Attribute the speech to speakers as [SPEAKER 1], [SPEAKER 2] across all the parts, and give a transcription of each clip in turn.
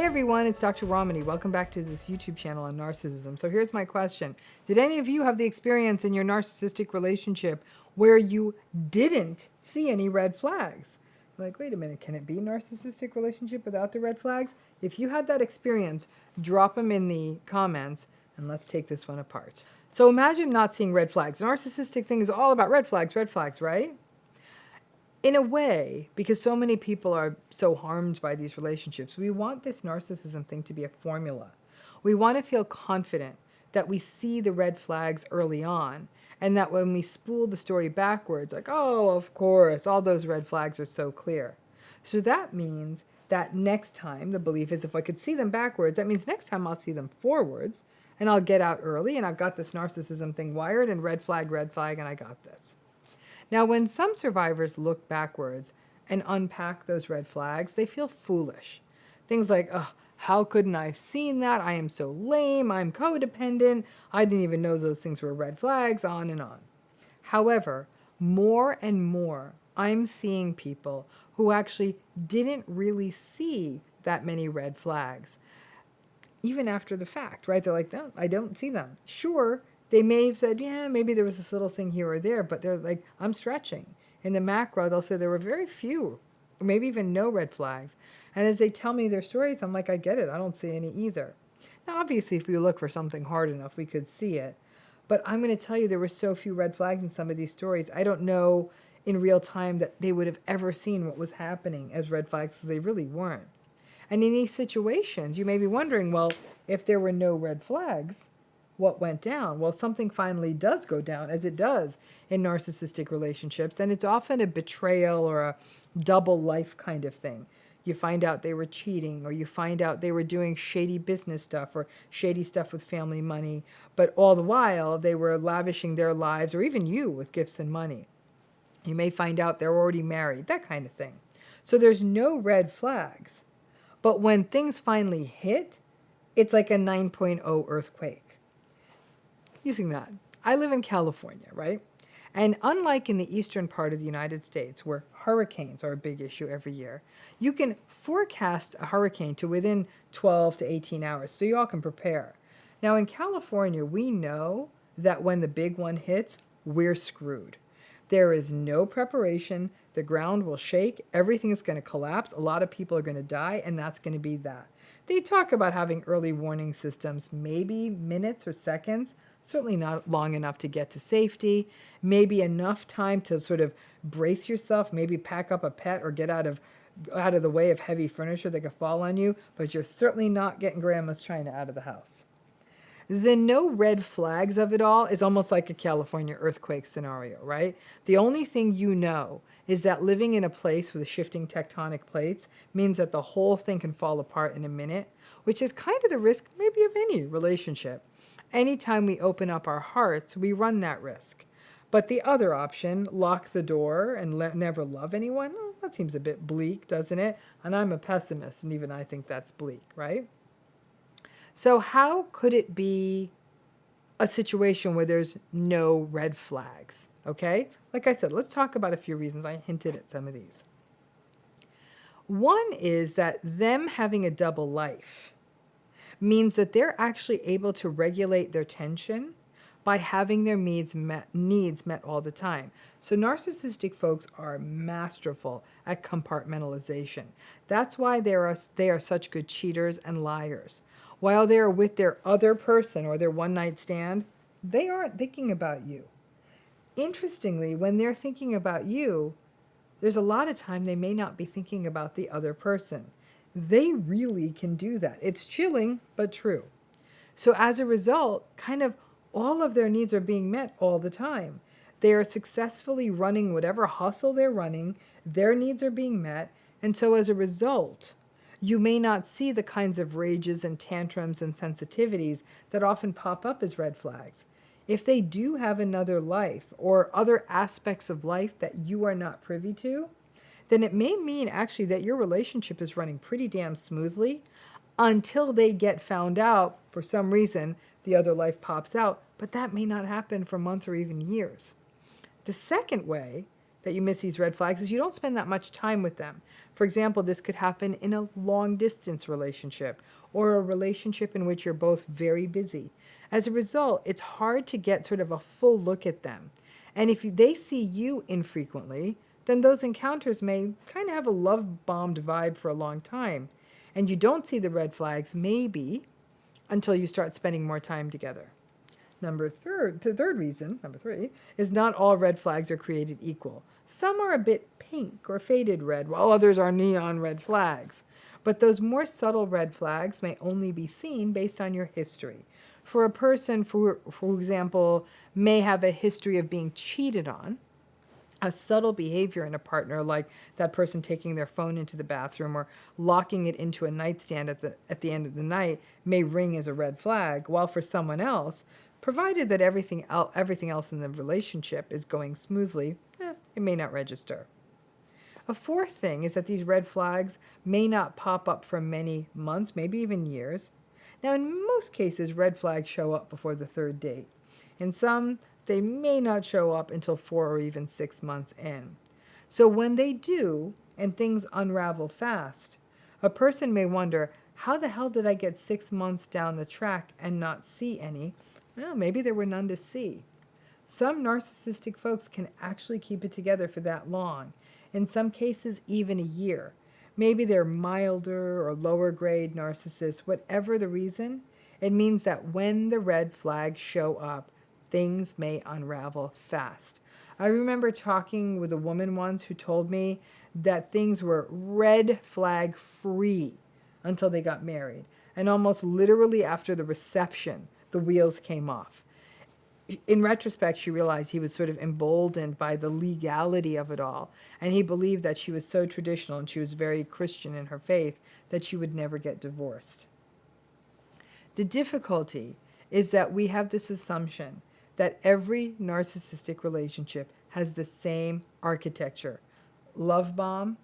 [SPEAKER 1] Hey everyone, it's Dr. Ramani. Welcome back to this YouTube channel on narcissism. So here's my question. Did any of you have the experience in your narcissistic relationship where you didn't see any red flags? Like, wait a minute, can it be a narcissistic relationship without the red flags? If you had that experience, drop them in the comments and let's take this one apart. So imagine not seeing red flags. The narcissistic thing is all about red flags, right? In a way, because so many people are so harmed by these relationships, we want this narcissism thing to be a formula. We want to feel confident that we see the red flags early on, and that when we spool the story backwards, like, oh, of course, all those red flags are so clear. So that means that next time, the belief is if I could see them backwards, that means next time I'll see them forwards, and I'll get out early, and I've got this narcissism thing wired, and red flag, and I got this. Now, when some survivors look backwards and unpack those red flags, they feel foolish. Things like, oh, how couldn't I have seen that? I am so lame. I'm codependent. I didn't even know those things were red flags, on and on. However, more and more, I'm seeing people who actually didn't really see that many red flags, even after the fact, right? They're like, no, I don't see them. Sure, they may have said, yeah, maybe there was this little thing here or there, but they're like, I'm stretching. In the macro, they'll say there were very few, or maybe even no red flags. And as they tell me their stories, I'm like, I get it. I don't see any either. Now, obviously, if we look for something hard enough, we could see it. But I'm going to tell you there were so few red flags in some of these stories. I don't know in real time that they would have ever seen what was happening as red flags, because they really weren't. And in these situations, you may be wondering, well, if there were no red flags, what went down? Well, something finally does go down, as it does in narcissistic relationships, and it's often a betrayal or a double life kind of thing. You find out they were cheating, or you find out they were doing shady business stuff or shady stuff with family money, but all the while they were lavishing their lives, or even you, with gifts and money. You may find out they're already married, that kind of thing. So there's no red flags. But when things finally hit, it's like a 9.0 earthquake. Using that, I live in California, right? And unlike in the eastern part of the United States, where hurricanes are a big issue every year, you can forecast a hurricane to within 12 to 18 hours, so you all can prepare. Now in California, we know that when the big one hits, we're screwed. There is no preparation, the ground will shake, everything is going to collapse, a lot of people are going to die, and that's going to be that. They talk about having early warning systems, maybe minutes or seconds, certainly not long enough to get to safety, maybe enough time to sort of brace yourself, maybe pack up a pet or get out of the way of heavy furniture that could fall on you, but you're certainly not getting grandma's china out of the house. The no red flags of it all is almost like a California earthquake scenario, right? The only thing you know is that living in a place with shifting tectonic plates means that the whole thing can fall apart in a minute, which is kind of the risk maybe of any relationship. Anytime we open up our hearts, we run that risk. But the other option, lock the door and never love anyone, well, that seems a bit bleak, doesn't it? And I'm a pessimist, and even I think that's bleak, right? So how could it be a situation where there's no red flags, okay? Like I said, let's talk about a few reasons. I hinted at some of these. One is that them having a double life means that they're actually able to regulate their tension by having their needs met all the time. So narcissistic folks are masterful at compartmentalization. That's why they are such good cheaters and liars. While they're with their other person or their one-night stand, they aren't thinking about you. Interestingly, when they're thinking about you, there's a lot of time they may not be thinking about the other person. They really can do that. It's chilling, but true. So as a result, kind of all of their needs are being met all the time. They are successfully running whatever hustle they're running, their needs are being met, and so as a result, you may not see the kinds of rages and tantrums and sensitivities that often pop up as red flags. If they do have another life or other aspects of life that you are not privy to, then it may mean actually that your relationship is running pretty damn smoothly until they get found out. For some reason, the other life pops out, but that may not happen for months or even years. The second way that you miss these red flags is you don't spend that much time with them. For example, this could happen in a long distance relationship or a relationship in which you're both very busy. As a result, it's hard to get sort of a full look at them. And if they see you infrequently, then those encounters may kind of have a love-bombed vibe for a long time. And you don't see the red flags, maybe, until you start spending more time together. The third reason, number 3, is not all red flags are created equal. Some are a bit pink or faded red, while others are neon red flags. But those more subtle red flags may only be seen based on your history. For a person, for example, may have a history of being cheated on, a subtle behavior in a partner, like that person taking their phone into the bathroom or locking it into a nightstand at the end of the night, may ring as a red flag, while for someone else, provided that everything else in the relationship is going smoothly, it may not register. A fourth thing is that these red flags may not pop up for many months, maybe even years. Now, in most cases, red flags show up before the third date. In some, they may not show up until 4 or even 6 months in. So when they do, and things unravel fast, a person may wonder, how the hell did I get 6 months down the track and not see any? Well, maybe there were none to see. Some narcissistic folks can actually keep it together for that long, in some cases even a year. Maybe they're milder or lower grade narcissists. Whatever the reason, it means that when the red flags show up, things may unravel fast. I remember talking with a woman once who told me that things were red flag free until they got married. And almost literally after the reception, the wheels came off. In retrospect, she realized he was sort of emboldened by the legality of it all. And he believed that she was so traditional and she was very Christian in her faith that she would never get divorced. The difficulty is that we have this assumption that every narcissistic relationship has the same architecture: love bomb,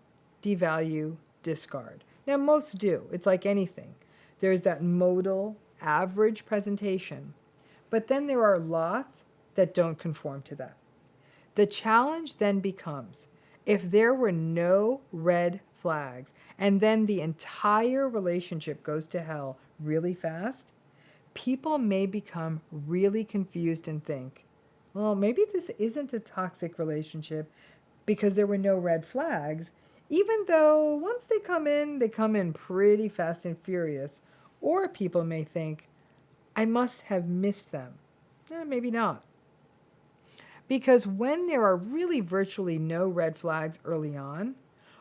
[SPEAKER 1] devalue, discard. Now, most do. It's like anything. There's that modal, average presentation. But then there are lots that don't conform to that. The challenge then becomes, if there were no red flags and then the entire relationship goes to hell really fast, people may become really confused and think, well, maybe this isn't a toxic relationship because there were no red flags, even though once they come in pretty fast and furious. Or people may think, I must have missed them. Maybe not. Because when there are really virtually no red flags early on,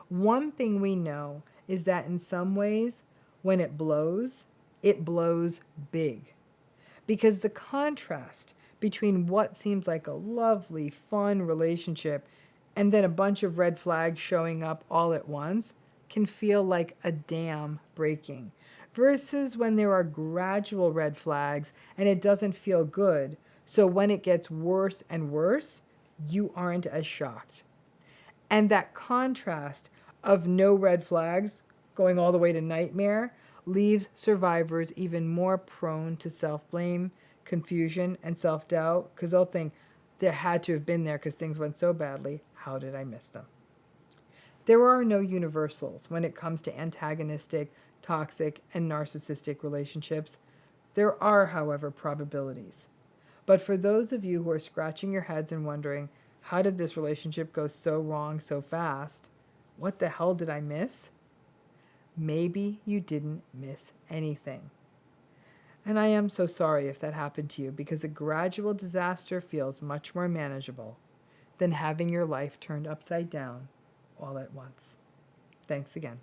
[SPEAKER 1] one thing we know is that in some ways, when it blows big. Because the contrast between what seems like a lovely, fun relationship and then a bunch of red flags showing up all at once can feel like a dam breaking. Versus when there are gradual red flags and it doesn't feel good. So when it gets worse and worse, you aren't as shocked. And that contrast of no red flags going all the way to nightmare leaves survivors even more prone to self-blame, confusion, and self-doubt, because they'll think they had to have been there because things went so badly. How did I miss them? There are no universals when it comes to antagonistic, toxic, and narcissistic relationships. There are, however, probabilities. But for those of you who are scratching your heads and wondering, how did this relationship go so wrong so fast? What the hell did I miss? Maybe you didn't miss anything. And I am so sorry if that happened to you, because a gradual disaster feels much more manageable than having your life turned upside down all at once. Thanks again.